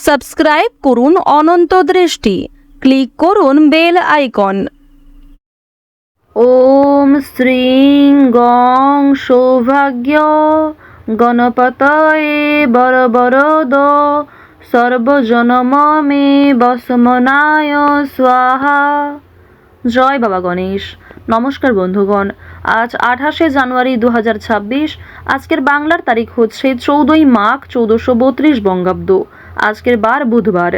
Subscribe করুন অনন্ত দৃষ্টি, click করুন বেল আইকন। ওম শ্রীং গং সৌভাগ্য গণপতয়ে বরবরদ সর্বজনমমে বসমনায় স্বাহা। জয় বাবা গণেশ। নমস্কার বন্ধুগণ, আজ 28শে জানুয়ারি 2026। আজকের বাংলার তারিখ হচ্ছে 14ই মাঘ 1432 বঙ্গাব্দ। আজকের বার বুধবার।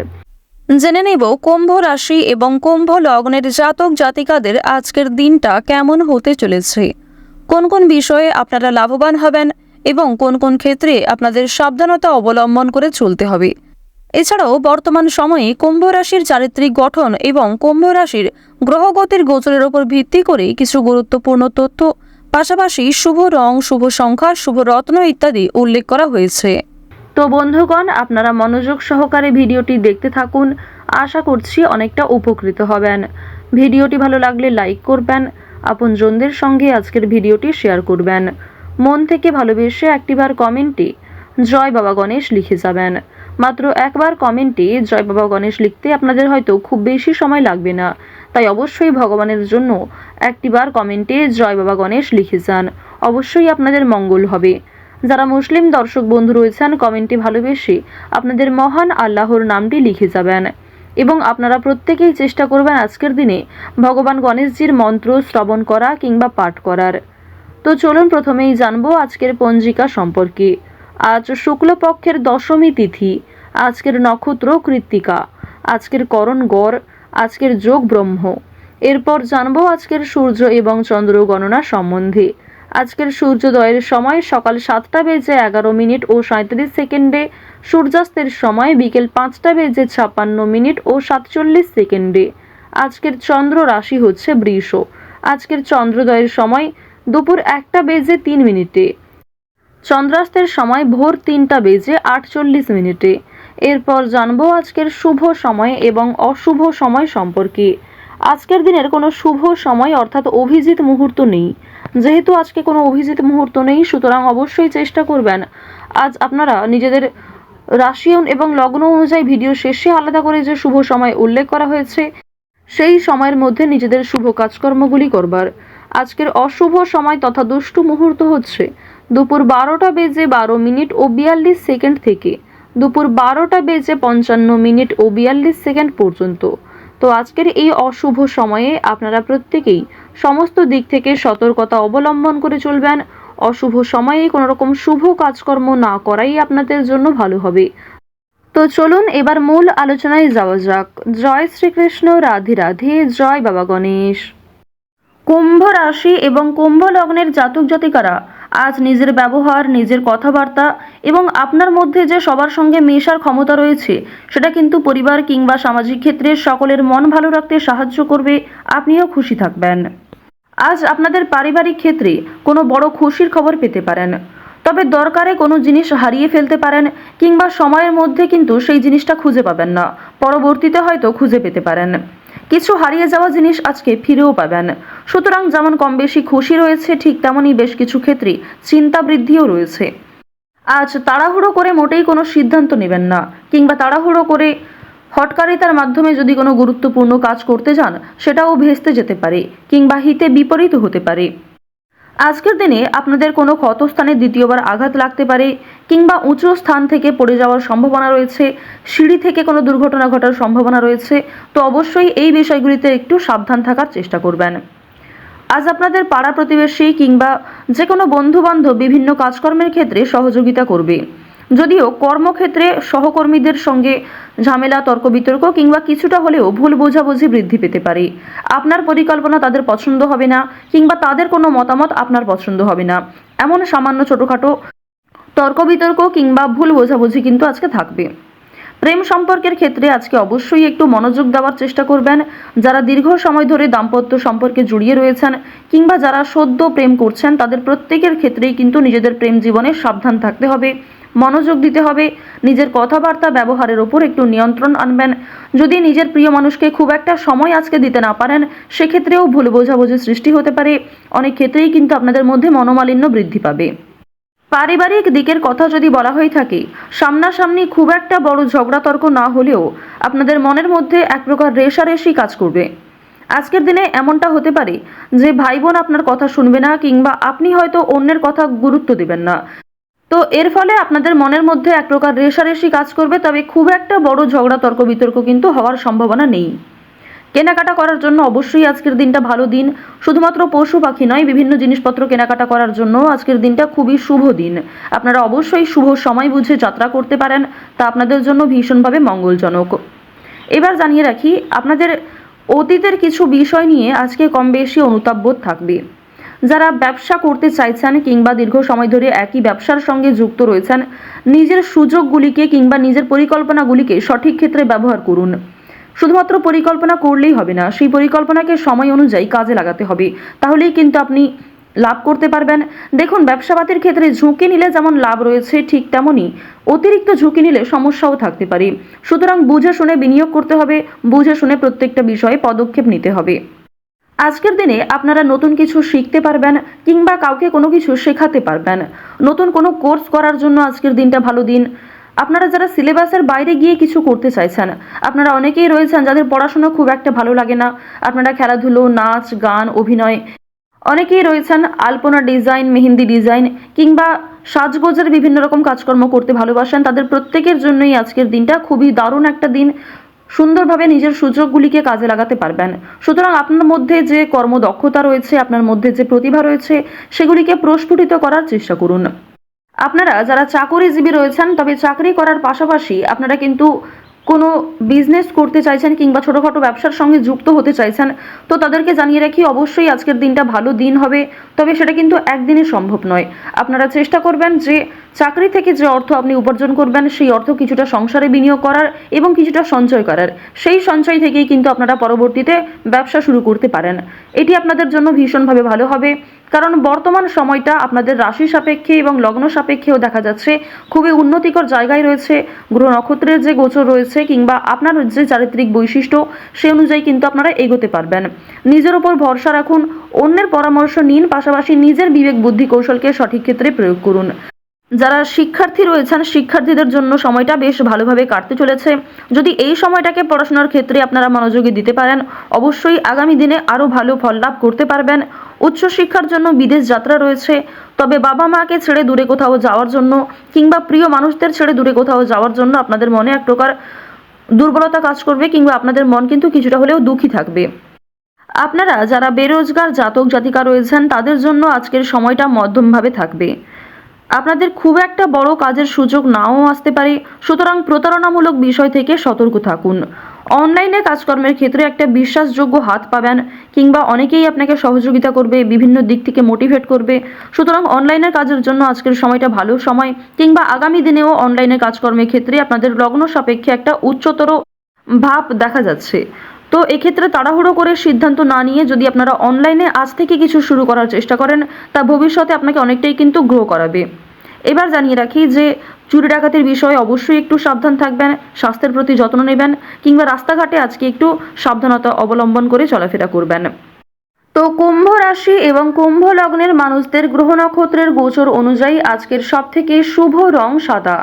জেনে নেব কুম্ভ রাশি এবং কুম্ভ লগ্নের জাতক জাতিকাদের আজকের দিনটা কেমন হতে চলেছে, কোন কোন বিষয়ে আপনারা লাভবান হবেন এবং কোন কোন ক্ষেত্রে আপনাদের সাবধানতা অবলম্বন করে চলতে হবে। এছাড়াও বর্তমান সময়ে কুম্ভ রাশির চারিত্রিক গঠন এবং কুম্ভ রাশির গ্রহগতির গোচরের উপর ভিত্তি করে কিছু গুরুত্বপূর্ণ তথ্য, পাশাপাশি শুভ রং, শুভ সংখ্যা, শুভ রত্ন ইত্যাদি উল্লেখ করা হয়েছে। তো বন্ধুগণ, আপনারা মনোযোগ সহকারে ভিডিওটি দেখতে থাকুন। আশা করছি অনেকটা উপকৃত হবেন। ভিডিওটি ভালো লাগলে লাইক করবেন, আপনজনদের সঙ্গে আজকের ভিডিওটি শেয়ার করবেন। মন থেকে ভালোবেসে একটিবার কমেন্টে জয় বাবা গণেশ লিখে যাবেন। মাত্র একবার কমেন্টে জয় বাবা গণেশ লিখতে আপনাদের হয়তো খুব বেশি সময় লাগবে না, তাই অবশ্যই ভগবানের জন্য একটিবার কমেন্টে জয় বাবা গণেশ লিখে যান। অবশ্যই আপনাদের মঙ্গল হবে। যারা মুসলিম দর্শক বন্ধু রয়েছেন, কমেন্টে ভালোবেসে আপনাদের মহান আল্লাহর নামটি লিখে যাবেন এবং আপনারা প্রত্যেকেই চেষ্টা করবেন আজকের দিনে ভগবান গণেশজির মন্ত্র শ্রবণ করা কিংবা পাঠ করার। তো চলুন প্রথমেই জানবো আজকের পঞ্জিকা সম্পর্কে। আজ শুক্লপক্ষের দশমী তিথি, আজকের নক্ষত্র কৃত্তিকা, আজকের করণ গড়, আজকের যোগ ব্রহ্ম। এরপর জানবো আজকের সূর্য এবং চন্দ্র গণনা সম্বন্ধে। আজকের সূর্যোদয়ের সময় সকাল 7:11 ও 37 সেকেন্ডে, সূর্যাস্তের সময় বিকেল 5:56 ও 47 সেকেন্ডে। আজকের চন্দ্র রাশি হচ্ছে বৃষ। আজকের চন্দ্রোদয়ের সময় দুপুর 1:03। চন্দ্রাস্তের সময় ভোর 3:48। এরপর জানবো আজকের শুভ সময় এবং অশুভ সময় সম্পর্কে। আজকের দিনের কোনো শুভ সময় অর্থাৎ অভিজিৎ মুহূর্ত নেই। যেহেতু আজকে কোনো অভিজিৎ মুহূর্ত নেই, সুতরাং অবশ্যই চেষ্টা করবেন আজ আপনারা নিজেদের রাশি এবং লগ্ন অনুযায়ী ভিডিও শেষে আলাদা করে যে শুভ সময় উল্লেখ করা হয়েছে সেই সময়ের মধ্যে নিজেদের শুভ কাজকর্মগুলি করবার। আজকের অশুভ সময় তথা দুষ্টু মুহূর্ত হচ্ছে দুপুর 12:12 ও 42 সেকেন্ড থেকে দুপুর 12:55 ও 42 সেকেন্ড পর্যন্ত। তো আজকের এই অশুভ সময়ে আপনারা প্রত্যেকেই সমস্ত দিক থেকে সতর্কতা অবলম্বন করে চলবেন। অশুভ সময়ে কোনো রকম শুভ কাজকর্ম না করাই আপনাদের জন্য ভালো হবে। তো চলুন এবার মূল আলোচনায় যাওয়া যাক। জয় শ্রীকৃষ্ণ, রাধে রাধে, জয় বাবা গণেশ। কুম্ভ রাশি এবং কুম্ভ লগ্নের জাতক জাতিকারা আজ নিজের ব্যবহার, নিজের কথাবার্তা এবং আপনার মধ্যে যে সবার সঙ্গে মেশার ক্ষমতা রয়েছে সেটা কিন্তু পরিবার কিংবা সামাজিক ক্ষেত্রে সকলের মন ভালো রাখতে সাহায্য করবে। আপনিও খুশি থাকবেন। আজ আপনাদের পারিবারিক ক্ষেত্রে কোনো বড় খুশির খবর পেতে পারেন, তবে দরকারে কোনো জিনিস হারিয়ে ফেলতে পারেন কিংবা সময়ের মধ্যে কিন্তু সেই জিনিসটা খুঁজে পাবেন না, পরবর্তীতে হয়তো খুঁজে পেতে পারেন। কিছু হারিয়ে যাওয়া জিনিস আজকে ফিরেও পাবেন। সুতরাং যেমন কম বেশি খুশি রয়েছে, ঠিক তেমনই বেশ কিছু ক্ষেত্রে চিন্তা বৃদ্ধিও রয়েছে। আজ তাড়াহুড়ো করে মোটেই কোনো সিদ্ধান্ত নেবেন না, কিংবা তাড়াহুড়ো করে হঠকারিতার মাধ্যমে যদি কোনো গুরুত্বপূর্ণ কাজ করতে যান সেটাও ভেস্তে যেতে পারে কিংবা হিতে বিপরীত হতে পারে। আজকের দিনে আপনাদের কোনো ক্ষতস্থানে দ্বিতীয়বার আঘাত লাগতে পারে কিংবা উঁচু স্থান থেকে পড়ে যাওয়ার সম্ভাবনা রয়েছে, সিঁড়ি থেকে কোনো দুর্ঘটনা ঘটার সম্ভাবনা রয়েছে। তো অবশ্যই এই বিষয়গুলিতে একটু সাবধান থাকার চেষ্টা করবেন। আজ আপনাদের পাড়া প্রতিবেশী কিংবা যে কোনো বন্ধুবান্ধব বিভিন্ন কাজকর্মের ক্ষেত্রে সহযোগিতা করবে। যদিও কর্মক্ষেত্রে সহকর্মীদের সঙ্গে ঝামেলা, তর্ক বিতর্ক কিংবা কিছুটা হলেও ভুল বোঝাবুঝি বৃদ্ধি পেতে পারে। আপনার পরিকল্পনা তাদের পছন্দ হবে না কিংবা তাদের কোনো মতামত আপনার পছন্দ হবে না, এমন সামান্য ছোটোখাটো তর্ক বিতর্ক কিংবা ভুল বোঝাবুঝি কিন্তু আজকে থাকবে। প্রেম সম্পর্কের ক্ষেত্রে আজকে অবশ্যই একটু মনোযোগ দেওয়ার চেষ্টা করবেন। যারা দীর্ঘ সময় ধরে দাম্পত্য সম্পর্কে জড়িয়ে রয়েছেন কিংবা যারা সদ্য প্রেম করছেন তাদের প্রত্যেকের ক্ষেত্রেই কিন্তু নিজেদের প্রেম জীবনে সাবধান থাকতে হবে, মনোযোগ দিতে হবে। নিজের কথাবার্তা ব্যবহারের ওপর একটু নিয়ন্ত্রণ আনবেন। যদি নিজের প্রিয় মানুষকে খুব একটা সময় আজকে দিতে না পারেন সেক্ষেত্রেও ভুল বোঝাবুঝি সৃষ্টি হতে পারে। অনেক ক্ষেত্রেই কিন্তু আপনাদের মধ্যে মনোমালিন্য বৃদ্ধি পাবে। পারিবারিক দিকের কথা যদি বলা হয়ে থাকে, সামনাসামনি খুব একটা বড় ঝগড়া তর্ক না হলেও আপনাদের মনের মধ্যে এক প্রকার রেষারেষি কাজ করবে। আজকের দিনে এমনটা হতে পারে যে ভাই বোন আপনার কথা শুনবে না, কিংবা আপনি হয়তো অন্যের কথা গুরুত্ব দেবেন না। তো এর ফলে আপনাদের মনের মধ্যে এক প্রকার রেষারেষি কাজ করবে, তবে খুব একটা বড় ঝগড়া তর্ক বিতর্ক কিন্তু হওয়ার সম্ভাবনা নেই। কেনাকাটা করার জন্য অবশ্যই আজকের দিনটা ভালো দিন। শুধুমাত্র পশু পাখি নয়, বিভিন্ন জিনিসপত্র কেনাকাটা করার জন্য আজকের দিনটা খুবই শুভ দিন। আপনারা অবশ্যই শুভ সময় বুঝে যাত্রা করতে পারেন, তা আপনাদের জন্য ভীষণভাবে মঙ্গলজনক। এবার জানিয়ে রাখি, আপনাদের অতীতের কিছু বিষয় নিয়ে আজকে কম বেশি অনুতাপবোধ থাকবে। যারা ব্যবসা করতে চাইছেন কিংবা দীর্ঘ সময় ধরে একই ব্যবসার সঙ্গে যুক্ত রয়েছেন, নিজের সুযোগগুলিকে কিংবা নিজের পরিকল্পনাগুলিকে সঠিক ক্ষেত্রে ব্যবহার করুন। শুধুমাত্র পরিকল্পনা করলেই হবে না, সেই পরিকল্পনাকে সময় অনুযায়ী কাজে লাগাতে হবে, তাহলেই কিন্তু আপনি লাভ করতে পারবেন। দেখুন, ব্যবসাপাতির ক্ষেত্রে ঝুঁকি নিলে যেমন লাভ রয়েছে, ঠিক তেমনই অতিরিক্ত ঝুঁকি নিলে সমস্যাও থাকতে পারে। সুতরাং বুঝে শুনে বিনিয়োগ করতে হবে, বুঝে শুনে প্রত্যেকটা বিষয়ে পদক্ষেপ নিতে হবে। আজকের দিনে আপনারা নতুন কিছু শিখতে পারবেন কিংবা কাউকে কোনো কিছু শেখাতে পারবেন। নতুন কোনো কোর্স করার জন্য আজকের দিনটা ভালো দিন। আপনারা যারা সিলেবাসের বাইরে গিয়ে কিছু করতে চাইছেন, আপনারা অনেকেই রয়েছেন যাদের পড়াশোনা খুব একটা ভালো লাগে না, আপনারা খেলাধুলো, নাচ, গান, অভিনয়, অনেকেই রয়েছেন আলপনা ডিজাইন, মেহেন্দি ডিজাইন কিংবা সাজগোজের বিভিন্ন রকম কাজকর্ম করতে ভালোবাসেন, তাদের প্রত্যেকের জন্যই আজকের দিনটা খুবই দারুণ একটা দিন। সুন্দরভাবে নিজের সুযোগগুলিকে কাজে লাগাতে পারবেন। সুতরাং আপনার মধ্যে যে কর্মদক্ষতা রয়েছে, আপনার মধ্যে যে প্রতিভা রয়েছে, সেগুলিকে প্রস্ফুটিত করার চেষ্টা করুন। আপনারা যারা চাকরিজীবী রয়েছেন, তবে চাকরি করার পাশাপাশি আপনারা কিন্তু কোনো বিজনেস করতে চাইছেন কিংবা ছোটোখাটো ব্যবসার সঙ্গে যুক্ত হতে চাইছেন, তো তাদেরকে জানিয়ে রাখি অবশ্যই আজকের দিনটা ভালো দিন হবে, তবে সেটা কিন্তু একদিনে সম্ভব নয়। আপনারা চেষ্টা করবেন যে চাকরি থেকে যে অর্থ আপনি উপার্জন করবেন, সেই অর্থ কিছুটা সংসারে বিনিয়োগ করার এবং কিছুটা সঞ্চয় করার। সেই সঞ্চয় থেকেই কিন্তু আপনারা পরবর্তীতে ব্যবসা শুরু করতে পারেন। এটি আপনাদের জন্য ভীষণভাবে ভালো হবে, কারণ বর্তমান সময়টা আপনাদের রাশি সাপেক্ষে এবং লগ্ন সাপেক্ষেও দেখা যাচ্ছে খুবই উন্নতিকর জায়গায় রয়েছে। গ্রহ নক্ষত্রের যে গোচর রয়েছে কিংবা আপনার যে চারিত্রিক বৈশিষ্ট্য, সে অনুযায়ী কিন্তু আপনারা এগোতে পারবেন। নিজের উপর ভরসা রাখুন, অন্যের পরামর্শ নিন, পাশাপাশি নিজের বিবেক বুদ্ধি কৌশলকে সঠিক ক্ষেত্রে প্রয়োগ করুন। যারা শিক্ষার্থী রয়েছেন, শিক্ষার্থীদের জন্য সময়টা বেশ ভালোভাবে কাটতে চলেছে। যদি এই সময়টাকে পড়াশোনার ক্ষেত্রে আপনারা মনোযোগী দিতে পারেন, অবশ্যই আগামী দিনে আরও ভালো ফল লাভ করতে পারবেন। উচ্চশিক্ষার জন্য বিদেশ যাত্রা রয়েছে, তবে বাবা মাকে ছেড়ে দূরে কোথাও যাওয়ার জন্য কিংবা প্রিয় মানুষদের ছেড়ে দূরে কোথাও যাওয়ার জন্য আপনাদের মনে এক প্রকার দুর্বলতা কাজ করবে, কিংবা আপনাদের মন কিন্তু কিছুটা হলেও দুঃখী থাকবে। আপনারা যারা বেরোজগার জাতক জাতিকা রয়েছেন, তাদের জন্য আজকের সময়টা মধ্যমভাবে থাকবে। আপনাদের খুব একটা বড় কাজের সুযোগ নাও আসতে পারে, সুতরাং প্রতারণামূলক বিষয় থেকে সতর্ক থাকুন। অনলাইনে কাজকর্মের ক্ষেত্রে একটা বিশ্বাসযোগ্য হাত পাবেন, কিংবা অনেকেই আপনাকে সহযোগিতা করবে, বিভিন্ন দিক থেকে মোটিভেট করবে। সুতরাং অনলাইনের কাজের জন্য আজকের সময়টা ভালো সময়, কিংবা আগামী দিনেও অনলাইনে কাজকর্মের ক্ষেত্রে আপনাদের লগ্ন সাপেক্ষে একটা উচ্চতর ভাব দেখা যাচ্ছে। তো এক্ষেত্রে তাড়াহুড়ো করে সিদ্ধান্ত না নিয়ে যদি আপনারা অনলাইনে আজ থেকে কিছু শুরু করার চেষ্টা করেন, তা ভবিষ্যতে আপনাকে অনেকটাই কিন্তু গ্রো করাবে। এবার জানিয়ে রাখি যে চুরি ডাকাতির বিষয়ে অবশ্যই একটু সাবধান থাকবেন, স্বাস্থ্যের প্রতি যত্ন নেবেন, কিংবা রাস্তাঘাটে আজকে একটু সাবধানতা অবলম্বন করে চলাফেরা করবেন। তো কুম্ভ রাশি এবং কুম্ভ লগ্নের মানুষদের গ্রহ নক্ষত্রের গোচর অনুযায়ী আজকের সবথেকে শুভ রং সাদা,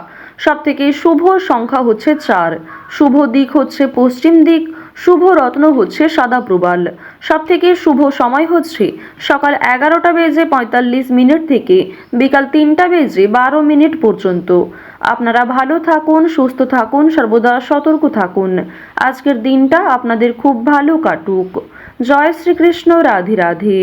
সবথেকে শুভ সংখ্যা হচ্ছে 4, শুভ দিক হচ্ছে পশ্চিম দিক, শুভ রত্ন হচ্ছে সাদা প্রবাল, সবথেকে শুভ সময় হচ্ছে সকাল 11:45 থেকে বিকাল 3:12 পর্যন্ত। আপনারা ভালো থাকুন, সুস্থ থাকুন, সর্বদা সতর্ক থাকুন। আজকের দিনটা আপনাদের খুব ভালো কাটুক। জয় শ্রীকৃষ্ণ, রাধে রাধে।